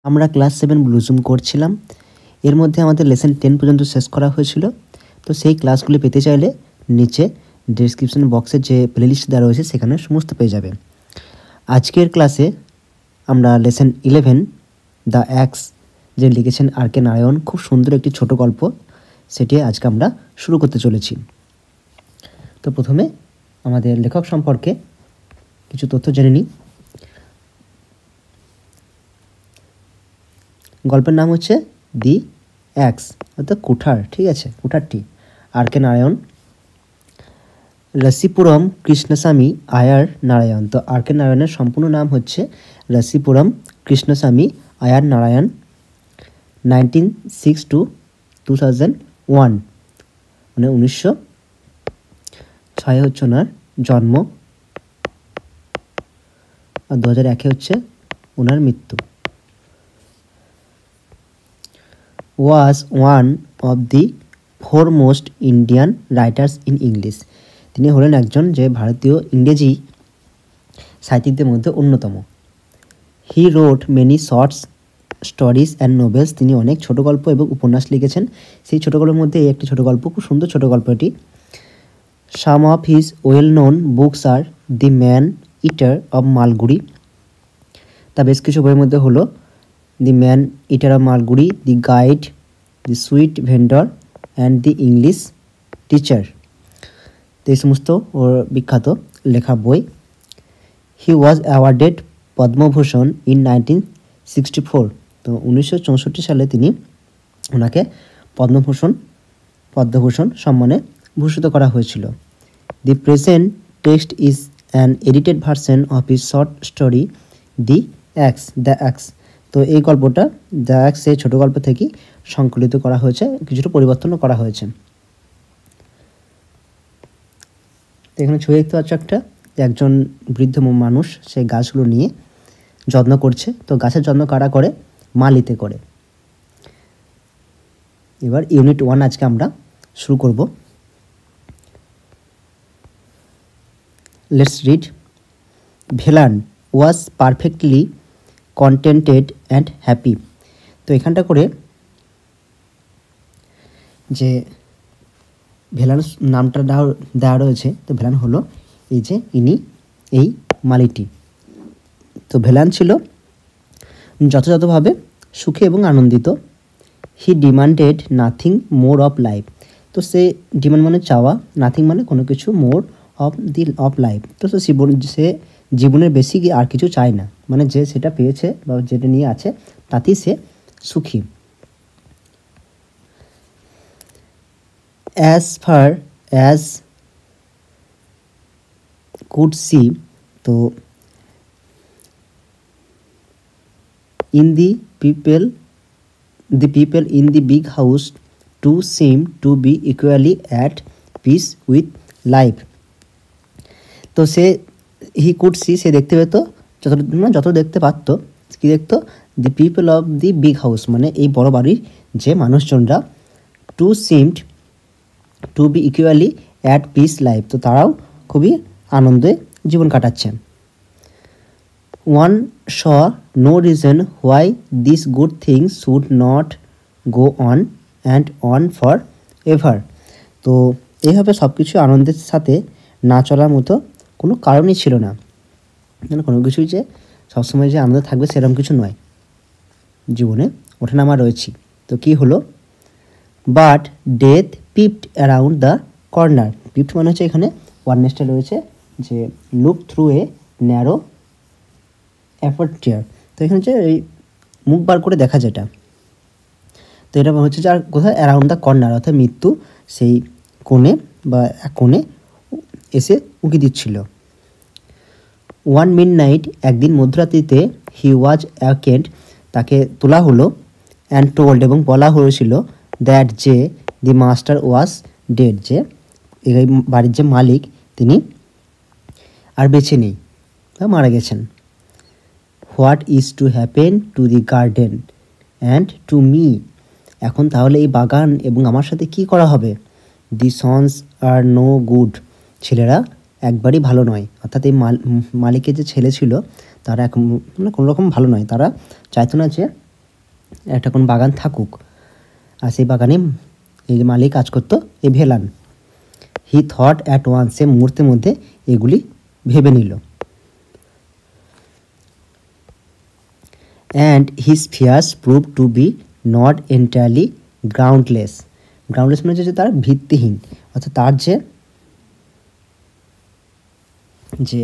আমরা ক্লাস 7 ব্লুজুম করছিলাম। এর মধ্যে আমাদের লেসন 10 পর্যন্ত শেষ করা হয়েছিল। তো সেই ক্লাসগুলি পেতে চাইলে নিচে ডেসক্রিপশন বক্সে যে প্লেলিস্ট দেওয়া রয়েছে সেখানে সমস্ত পেয়ে যাবে। আজকের ক্লাসে আমরা লেসন 11 দ্য অ্যাক্স যে লিখেছেন আর কে নারায়ণ, খুব সুন্দর একটি ছোট গল্প, সেটি আজকে আমরা শুরু করতে চলেছি। তো প্রথমে আমাদের লেখক সম্পর্কে কিছু তথ্য জেনে নিই। গল্পের নাম হচ্ছে দি অ্যাক্স, অর্থাৎ কুঠার, ঠিক আছে, কুঠারটি। আর কে নারায়ণ, রসিপুরম কৃষ্ণস্বামী আয়ার নারায়ণ। তো আর কে নারায়ণের সম্পূর্ণ নাম হচ্ছে রসিপুরম কৃষ্ণস্বামী আয়ার নারায়ণ। 1906 to 2001, মানে 1906 হচ্ছে ওনার জন্ম, আর 2001 হচ্ছে ওনার মৃত্যু। was one of the foremost Indian writers in English. তিনি হলেন একজন যে ভারতীয় ইংরেজি সাহিত্যিকদের মধ্যে অন্যতম। He wrote many short stories and novels. তিনি অনেক ছোট গল্প এবং উপন্যাস লিখেছেন। সেই ছোট গল্পের মধ্যে এই একটি ছোট গল্প, খুব সুন্দর ছোট গল্পটি। Some of his well-known books are The Man Eater of Malgudi. তা বেশ কিছু বইয়ের মধ্যে হলো the man eater of Malgudi, the guide, the sweet vendor and the English teacher. তো এই সমস্ত ওর বিখ্যাত লেখা বই। হি ওয়াজ অ্যাওয়ার্ডেড পদ্মভূষণ ইন 1964। তো 1964 সালে তিনি ওনাকে পদ্মভূষণ সম্মানে ভূষিত করা হয়েছিল। The present text is an edited version of his short story the axe. তো এই গল্পটা দ্য অ্যাক্স এই ছোটো গল্প থেকেই সংকলিত করা হয়েছে, কিছুটা পরিবর্তনও করা হয়েছে। এখানে ছবি দেখতে পাচ্ছ একটা, একজন বৃদ্ধ মানুষ সেই গাছগুলো নিয়ে যত্ন করছে। তো গাছের যত্ন কারা করে? মালিতে করে। এবার ইউনিট 1 আজকে আমরা শুরু করব। Let's read. Velan was perfectly contented and happy. তো এখানটা করে যে ভেলান নামটা দেওয়া রয়েছে, তো ভেলান হলো এই যে এই মালিটি। তো ভেলান ছিল যথাযথভাবে সুখী এবং আনন্দিত। He demanded nothing more of life. তো সে ডিমান্ড মানে চাওয়া, নাথিং মানে কোনো কিছু, মোর অফ লাইফ। তো সে জীবনের বেশি আর কিছু চায় না, মানে যে সেটা পেয়েছে বা যেটা নিয়ে আছে তাতেই সে সুখী। As far as could see, তো in the people in the big house to seem to be equally at peace with life. তো সে হি কুড সি, সে দেখতে পেত, যত দেখতে পারত, কি দেখতো? The people of the big house, মানে এই বড় বাড়ির যে মানুষজনরা, to seemed to be equally at peace life, তো তারাও খুবই আনন্দে জীবন কাটাচ্ছে। One saw no reason why this good thing should not go on and on for ever. তো এইভাবে সব কিছু আনন্দের সাথে না চলার মতো কোনো কারণই ছিল না, মানে কোনো কিছুই যে সবসময় যে আনন্দ থাকবে সেরকম কিছু নয়, জীবনে ওঠানামা রয়েছে। তো কি হলো? But death পিপড around the corner. পিপড মানে হচ্ছে এখানে ওয়ারনেসটা রয়েছে যে look through a narrow aperture. তো এখানে হচ্ছে এই মুখ বার করে দেখা যেটা, তো এটা হচ্ছে যে আর কোথায়? অ্যারাউন্ড দ্য কর্নার, অর্থাৎ মৃত্যু সেই কোণে বা এক কোণে এসে উঁকি দিচ্ছিল। ওয়ান মিডনাইট, একদিন মধ্যরাত্রিতে, হি ওয়াজ অ্যাওয়েকেন্ড, তাকে তোলা হলো, অ্যান্ড টোল্ড, এবং বলা হয়েছিল, দ্যাট যে দি মাস্টার ওয়াজ ডেড, যে এই বাড়ির যে মালিক তিনি আর বেঁচে নেই বা মারা গেছেন। What is to happen to the garden and to me, এখন তাহলে এই বাগান এবং আমার সাথে কি করা হবে? দি সন্স আর নো গুড, ছেলেরা একবারই ভালো নয়, অর্থাৎ এই মালিকের যে ছেলে ছিল তারা মানে কোনো রকম ভালো নয়। তারা চাইতো না যে একটা কোন বাগান থাকুক, আর সেই বাগানে এই যে মালি কাজ করতো এই Velan. He thought at once, সে মুহূর্তের মধ্যে এগুলি ভেবে নিল। And his fears prove to be not entirely groundless. Groundless মানে হচ্ছে যে তার ভিত্তিহীন, অর্থাৎ তার যে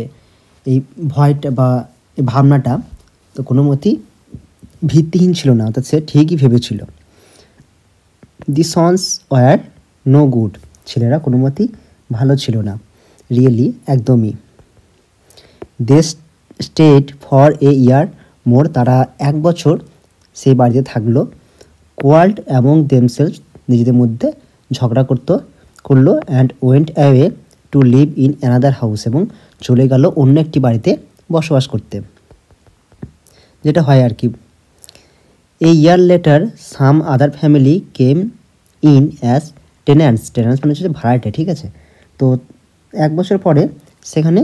এই ভয়টা বা এই ভাবনাটা তো কোনো মতেই ভিত্তিহীন ছিল না, অর্থাৎ সে ঠিকই ভেবেছিল। দি সন্স ওয়ার নো গুড, ছেলেরা কোনো মতেই ভালো ছিল না, রিয়েলি একদমই। দে স্টেড ফর এ ইয়ার মোর, তারা 1 বছর সেই বাড়িতে থাকলো। কোয়াল্ড অ্যামং দেমসেলস, নিজেদের মধ্যে ঝগড়া করলো। And went away two live in another house, এবং চলে গেল অন্য একটি বাড়িতে বসবাস করতে, যেটা হয় আর কি। A year later some other family came in as tenants. Tenants মানে হচ্ছে ভাড়াটে, ঠিক আছে। তো 1 বছর পরে সেখানে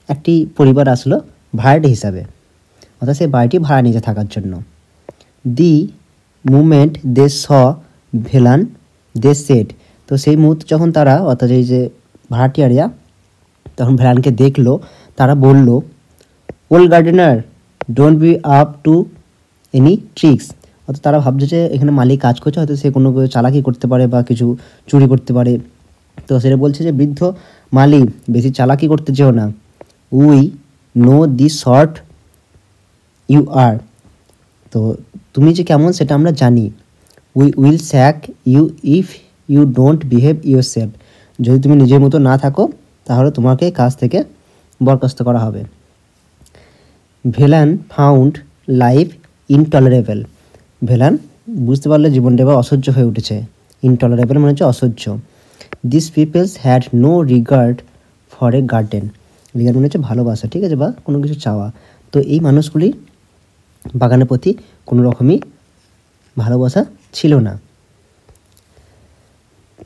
একটি পরিবার আসলো ভাড়াটে হিসাবে, অর্থাৎ সেই বাড়িটি ভাড়া নিতে থাকার জন্য। The moment they saw Velan they said, তো সেই মুহূর্তে যখন তারা, অর্থাৎ এই যে ভাড়াটিয়ারিয়া তখন ভেলানকে দেখলো, তারা বলল, old gardener don't be up to any tricks. অর্থাৎ তারা ভাবছে যে এখানে মালিক কাজ করছে, হয়তো সে কোনো চালাকি করতে পারে বা কিছু চুরি করতে পারে। তো সেটা বলছে যে বৃদ্ধ মালিক বেশি চালাকি করতে চেও না, we know the sort you are, তো তুমি যে কেমন সেটা আমরা জানি। We will sack you if you don't behave yourself, যদি তুমি নিজের মতো না থাকো তাহলে তোমাকে কাজ থেকে বরখাস্ত করা হবে। Velan found life intolerable, Velan বুঝতে পারলে জীবনটা এবার অসহ্য হয়ে উঠেছে। ইনটলারেবল মানে হচ্ছে অসহ্য। This peoples had no regard for a garden, regard মানে হচ্ছে ভালোবাসা, ঠিক আছে, বা কোনো কিছু চাওয়া। তো এই মানুষগুলি বাগানের প্রতি কোনো রকমই ভালোবাসা ছিল না।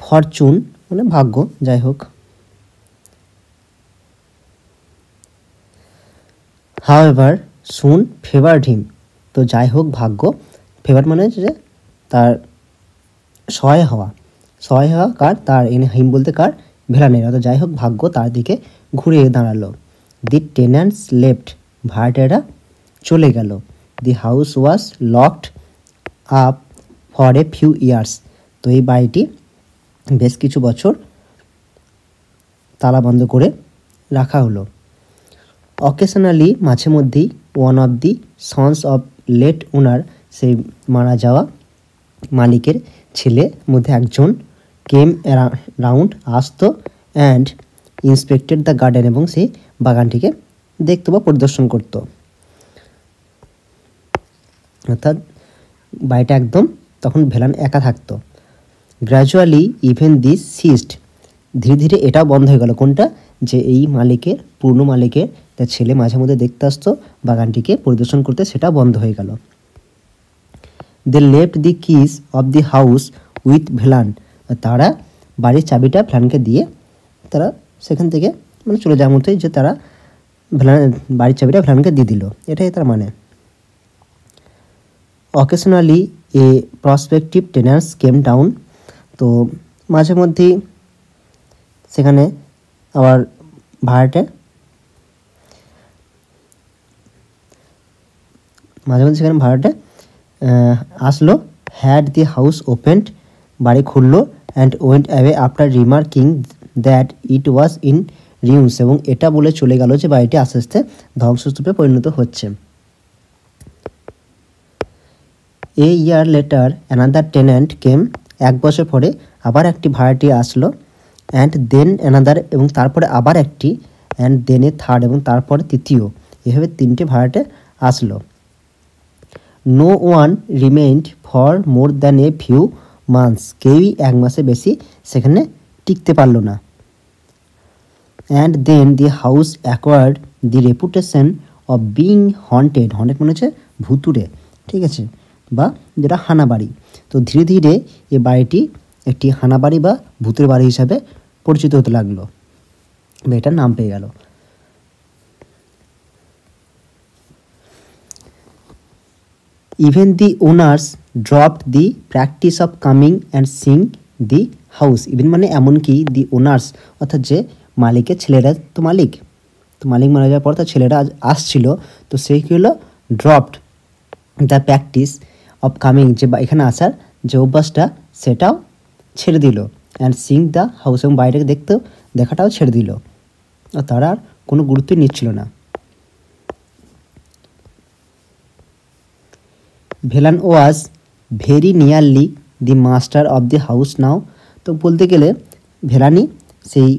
ফরচুন মানে ভাগ্য, যাই হোক। হাউএভার সুন ফেভারড হিম, তো যাই হোক ভাগ্য, ফেভার মানে হচ্ছে যে তার সহায় হওয়া কার, তার এনে হিম বলতে কার, ভেলানের, অর্থাৎ যাই হোক ভাগ্য তার দিকে ঘুরে দাঁড়ালো। দি টেন্যান্টস লেফট, ভাড়াটেরা চলে গেল। The house was locked up for a few years, তো এই বাড়িটি বেশ কিছু বছর তালা বন্ধ করে রাখা হলো। অকেশনালি মাঝে মধ্যেই one of the sons of late owner, সেই মারা যাওয়া মালিকের ছেলে মধ্যে একজন কেম রাউন্ড, আসতো, অ্যান্ড ইন্সপেক্টেড দ্য গার্ডেন, এবং সেই বাগানটিকে দেখতো বা পরিদর্শন করতো। অর্থাৎ বাড়িটা একদম তখন ভেলান একা থাকতো। গ্র্যাজুয়ালি ইভেন দিস সিস্ট, ধীরে ধীরে এটাও বন্ধ হয়ে গেল, কোনটা, যে এই মালিকের পুরনো মালিকের তার ছেলে মাঝে মধ্যে দেখতে আসতো বাগানটিকে পরিদর্শন করতে, সেটা বন্ধ হয়ে গেল। They left the keys of the house with Velan, তারা বাড়ির চাবিটা ভেলানকে দিয়ে তারা সেখান থেকে মানে চলে যাওয়ার মতোই, যে তারা বাড়ির চাবিটা ভেলানকে দিয়ে দিল, এটাই তার মানে। অকেশনালি এ প্রসপেক্টিভ টেনার্স কেম ডাউন, তো মাঝে মধ্যেই সেখানে আবার ভাড়াটে আসলো। হ্যাড দি হাউস ওপেন্ড, বাড়ি খুললো। And went away after remarking that it was in ruins, এবং এটা বলে চলে গেল যে বাড়িটি আস্তে আস্তে ধ্বংসস্তূপে পরিণত হচ্ছে। এ ইয়ার লেটার অ্যানাদার টেন্যান্ট কেম, 1 বছর পরে আবার একটি ভাড়াটি আসলো। অ্যান্ড দেন অ্যানাদার, এবং তারপরে আবার একটি, অ্যান্ড দেন এ থার্ড, এবং তারপরে তৃতীয়, এভাবে 3টে ভাড়াটে আসলো। No one remained for more than a few months, কেউই 1 মাসে বেশি সেখানে টিকতে পারলো না। And then the house acquired the reputation of being haunted, haunted মানে হচ্ছে ভুতুড়ে, ঠিক আছে, বা যেটা হানাবাড়ি। তো ধীরে ধীরে এই বাড়িটি একটি হানাবাড়ি বা ভূতের বাড়ি হিসাবে পরিচিত হতে লাগলো, বা এটার নাম পেয়ে গেল। Even the owners dropped the practice of coming and sing the house. Even মানে এমনকি দি ওনার্স অর্থাৎ যে মালিকের ছেলেরা তো মালিক মারা যাওয়ার পর তার ছেলেরা আসছিল, তো সেই কী হলো, dropped the practice of coming, যে এখানে আসার যে অভ্যাসটা সেটাও ছেড়ে দিল, অ্যান্ড সিং দ্য হাউস, এবং বাইরেকে দেখাটাও ছেড়ে দিল, আর তারা আর কোনো গুরুত্বই নিচ্ছিল না। Velan was very nearly the master of the house now. তো বলতে গেলে ভেলানি সেই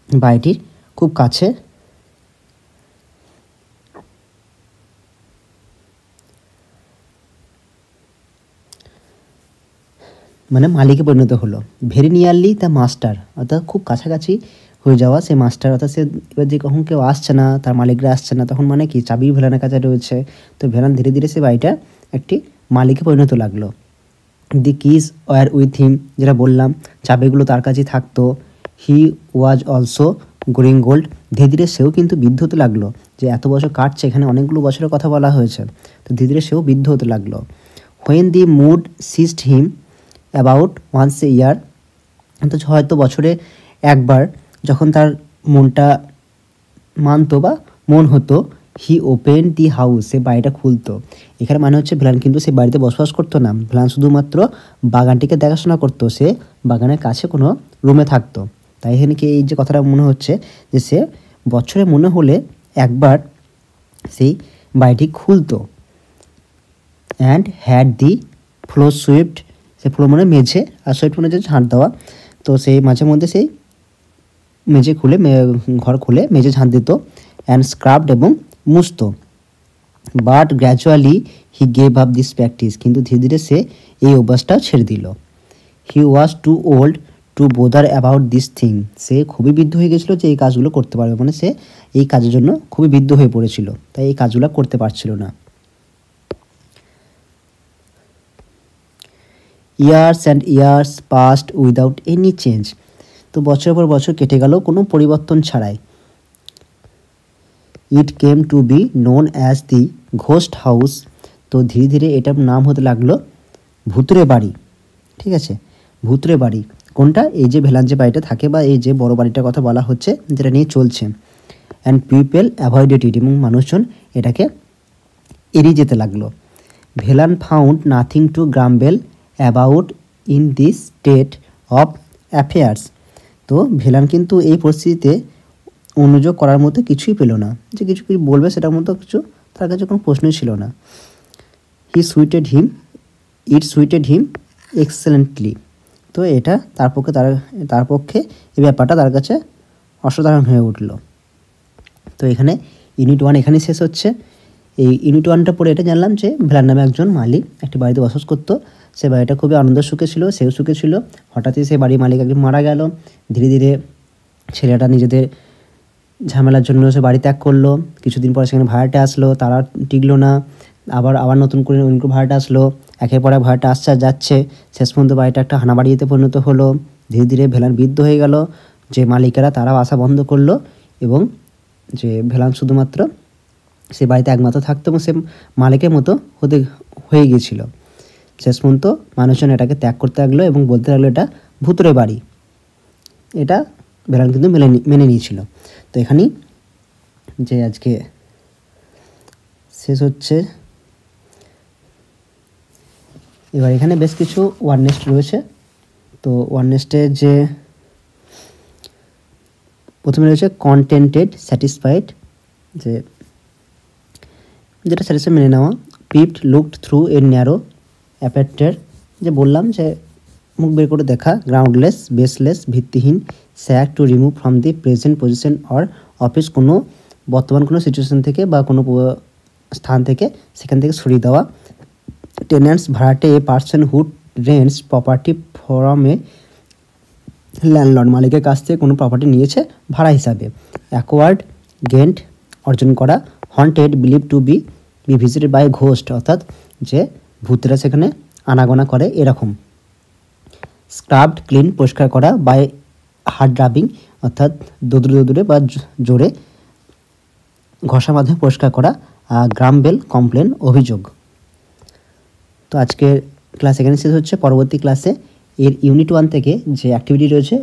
বাড়িটির খুব কাছে, মানে মালিকে পরিণত হলো। ভেরি নিয়ারলি দ্য মাস্টার অর্থাৎ খুব কাছাকাছি হয়ে যাওয়া সেই মাস্টার, অর্থাৎ সে এবার যে কখন কেউ আসছে না, তার মালিকরা আসছে না, তখন মানে কি চাবি ভেলানের কাছে রয়েছে, তো ভেলান ধীরে ধীরে সে বাড়িটা একটি মালিকে পরিণত লাগলো। দি কিজ ওয়ার উইথ হিম, যেটা বললাম চাবিগুলো তার কাছেই থাকতো। হি ওয়াজ অলসো গ্রোয়িং গোল্ড, ধীরে ধীরে সেও কিন্তু বৃদ্ধ হতে লাগলো, যে এত বছর কাটছে, এখানে অনেকগুলো বছরের কথা বলা হয়েছে, তো ধীরে ধীরে সেও বৃদ্ধ হতে লাগলো। When the mood seized him about once a year, তো হয়তো বছরে একবার যখন তার মনটা মানতো বা মন হতো, হি ওপেন দি হাউস, সে বাড়িটা খুলতো। এখানে মানে হচ্ছে ভেলান কিন্তু সে বাড়িতে বসবাস করতো না, ভেলান শুধুমাত্র বাগানটিকে দেখাশোনা করতো, সে বাগানের কাছে কোনো রুমে থাকতো। তাই এখানে কি এই যে কথাটা মনে হচ্ছে যে সে বছরে মনে হলে একবার সেই বাড়িটি খুলতো। And had the floor swept, সে ফ্লোর মানে মেঝে, আর সুইপড মানে যে ঝাঁট দেওয়া, তো সেই মাঝে মধ্যে সেই মেঝে খুলে ঘর খুলে মেঝে ঝাঁট দিত। অ্যান্ড স্ক্রাবড এবং মুছতো। But gradually he gave up this practice, কিন্তু ধীরে ধীরে সে এই অভ্যাসটা ছেড়ে দিল। He was too old to bother about this thing, সে খুবই বৃদ্ধ হয়ে গেছিলো যে এই কাজগুলো করতে পারবে, মানে সে এই কাজের জন্য খুবই বৃদ্ধ হয়ে পড়েছিল, তাই এই কাজগুলো করতে পারছিল না। Years and years passed without any change, তো বছরের পর বছর কেটে গেল কোনো পরিবর্তন ছাড়াই। It came to be known as the ghost house, তো ধীরে ধীরে এটার নাম হতে লাগলো ভূতুরে বাড়ি। ঠিক আছে, ভূতুরে বাড়ি কোনটা, এই যে ভেলান যে বাড়িটা থাকে বা এই যে বড় বাড়িটার কথা বলা হচ্ছে যেটা নিয়ে চলছে। অ্যান্ড পিপল অ্যাভয়েডেড ইট, এবং মানুষজন এটাকে এড়িয়ে যেতে লাগলো। Velan found nothing to grumble about in this state of affairs, তো ভেলান কিন্তু এই পরিস্থিতিতে অনুযোগ করার মতো কিছুই পেল না, যে কিছু কিছু বলবে সেটার মতো কিছু তার কাছে কোনো প্রশ্নই ছিল না। ইট সুইটেড হিম এক্সেলেন্টলি, তো এটা তার পক্ষে এই ব্যাপারটা তার কাছে অসাধারণ হয়ে উঠল। তো এখানে ইউনিট 1 এখানেই শেষ হচ্ছে। এই ইউনিট 1টা পড়ে এটা জানলাম যে ভেলান নামে একজন মালিক একটি বাড়িতে বসবাস করতো, সে বাড়িটা খুবই আনন্দ সুখে ছিল, সেও সুখে ছিল। হঠাৎই সে বাড়ির মালিক একজন মারা গেল, ধীরে ধীরে ছেলেটা নিজেদের ঝামেলার জন্য সে বাড়ি ত্যাগ করলো। কিছুদিন পরে সেখানে ভাড়াটে আসলো, তারা টিকলো না, আবার নতুন করে ভাড়াটা আসলো, একের পর এক ভাড়াটা আসছে আর যাচ্ছে, শেষ পর্যন্ত বাড়িটা একটা হানাবাড়িতে পরিণত হলো। ধীরে ধীরে ভেলান বৃদ্ধ হয়ে গেল, যে মালিকেরা তারাও আসা বন্ধ করলো, এবং যে ভেলান শুধুমাত্র সে বাড়িতে একমাত্র থাকতো এবং সে মালিকের মতো হয়ে গিয়েছিল। শেষ পর্যন্ত মানুষজন এটাকে ত্যাগ করতে লাগলো এবং বলতে লাগলো এটা ভূতুরে বাড়ি। এটা ভেলান কিন্তু মেনে নিয়েছিল। তো এখানেই যে আজকে শেষ হচ্ছে। এবার এখানে বেশ কিছু ওয়ার্ড নেস্ট রয়েছে। তো ওয়ার্ড নেস্টের যে প্রথমে রয়েছে কন্টেন্টেড, স্যাটিসফাইড, যেটা স্যাটিসফাই মেনে নেওয়া। Peeped looked through a narrow aperture, যে বললাম যে মুখ বের করে দেখা। গ্রাউন্ডলেস, বেসলেস, ভিত্তিহীন। Sack, to remove from the present position or office, কোনো বর্তমান কোনো সিচুয়েশন থেকে বা কোনো স্থান থেকে সেখান থেকে সরিয়ে দেওয়া। টেন্যান্টস, ভাড়াটে, a person who rents property from a landlord, মালিকের কাছ থেকে কোনো প্রপার্টি নিয়েছে ভাড়া হিসাবে। অ্যাকোয়ার্ড, গেন্ট, অর্জন করা। Haunted, believe to be visited by ghost, অর্থাৎ যে ভূতেরা সেখানে আনাগোনা করে এরকম। স্ক্রাবড, ক্লিন, পরিষ্কার করা। বাই হার্ড রাবিং, অর্থাৎ দোদুরে বা জোরে ঘষার মাধ্যমে পরিষ্কার করা। গ্রাম্বেল, কমপ্লেন, অভিযোগ। তো আজকের ক্লাস এখানে শেষ হচ্ছে। পরবর্তী ক্লাসে এর ইউনিট 1 থেকে যে অ্যাক্টিভিটি রয়েছে